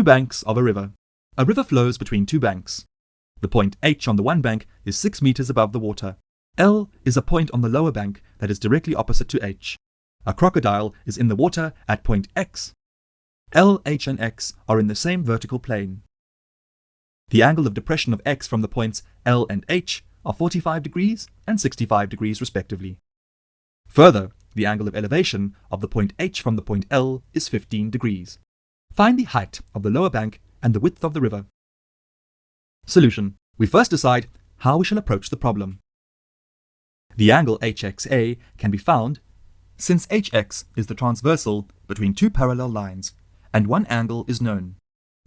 Two banks of a river. A river flows between two banks. The point H on the one bank is 6 meters above the water. L is a point on the lower bank that is directly opposite to H. A crocodile is in the water at point X. L, H, and X are in the same vertical plane. The angle of depression of X from the points L and H are 45 degrees and 65 degrees respectively. Further, the angle of elevation of the point H from the point L is 15 degrees. Find the height of the lower bank and the width of the river. Solution. We first decide how we shall approach the problem. The angle HXA can be found since HX is the transversal between two parallel lines and one angle is known.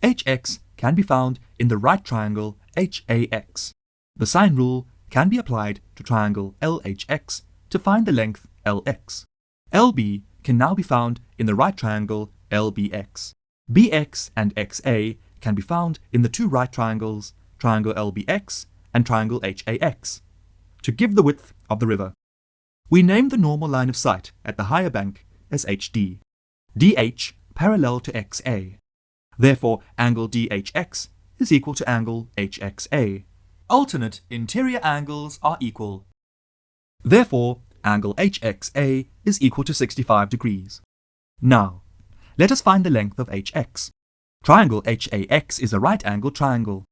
HX can be found in the right triangle HAX. The sine rule can be applied to triangle LHX to find the length LX. LB can now be found in the right triangle LBX. BX and XA can be found in the two right triangles, triangle LBX and triangle HAX, to give the width of the river. We name the normal line of sight at the higher bank as HD. DH parallel to XA. Therefore, angle DHX is equal to angle HXA. Alternate interior angles are equal. Therefore, angle HXA is equal to 65 degrees. Now, let us find the length of HX. Triangle HAX is a right-angled triangle.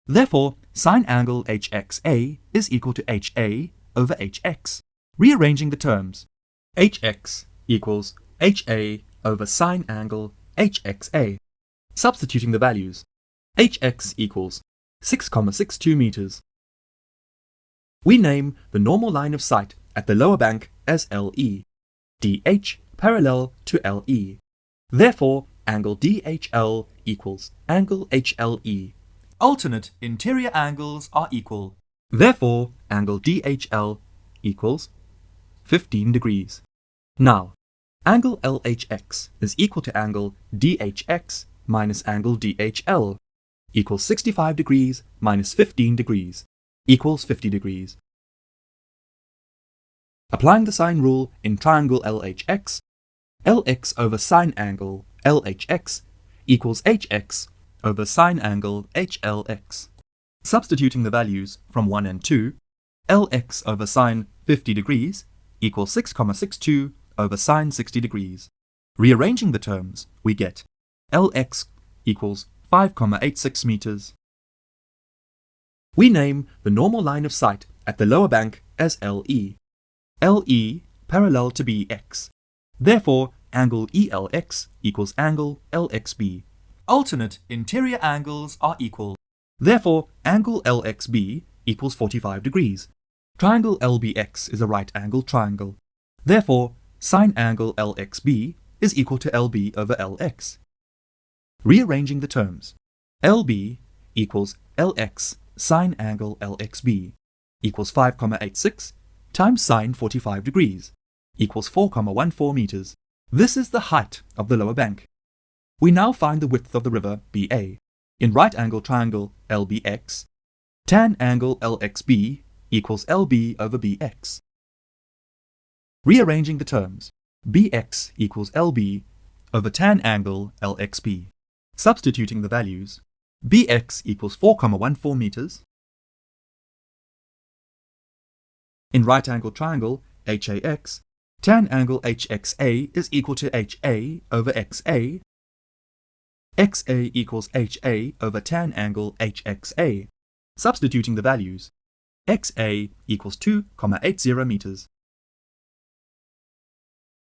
Therefore, sine angle HXA is equal to HA over HX. Rearranging the terms, HX equals HA over sine angle HXA. Substituting the values, HX equals 6,62 meters. We name the normal line of sight at the lower bank as LE. DH parallel to LE. Therefore, angle DHL equals angle HLE. Alternate interior angles are equal. Therefore, angle DHL equals 15 degrees. Now, angle LHX is equal to angle DHX minus angle DHL equals 65 degrees minus 15 degrees equals 50 degrees. Applying the sine rule in triangle LHX, LX over sine angle LHX equals HX over sine angle HLX. Substituting the values from 1 and 2, LX over sine 50 degrees equals 6,62 over sine 60 degrees. Rearranging the terms, we get LX equals 5,86 meters. We name the normal line of sight at the lower bank as LE. LE parallel to BX. Therefore, angle ELX equals angle LXB. Alternate interior angles are equal. Therefore, angle LXB equals 45 degrees. Triangle LBX is a right-angled triangle. Therefore, sine angle LXB is equal to LB over LX. Rearranging the terms, LB equals LX sine angle LXB equals 5,86 times sine 45 degrees equals 4,14 meters. This is the height of the lower bank. We now find the width of the river BA. In right-angle triangle LBX, tan angle LXB equals LB over BX. Rearranging the terms, BX equals LB over tan angle LXB. Substituting the values, BX equals 4,14 meters. In right-angle triangle HAX, tan angle HXA is equal to HA over XA. XA equals HA over tan angle HXA. Substituting the values, XA equals 2,80 meters.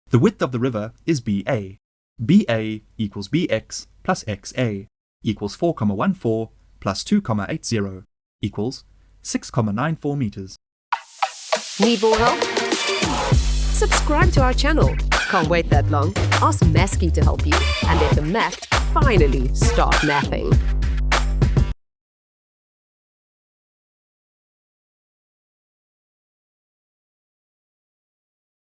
The width of the river is BA. BA equals BX plus XA equals 4,14 plus 2,80 equals 6,94 meters. Need more help? Subscribe to our channel. Can't wait that long? Ask Mesky to help you and let the math finally start mathing.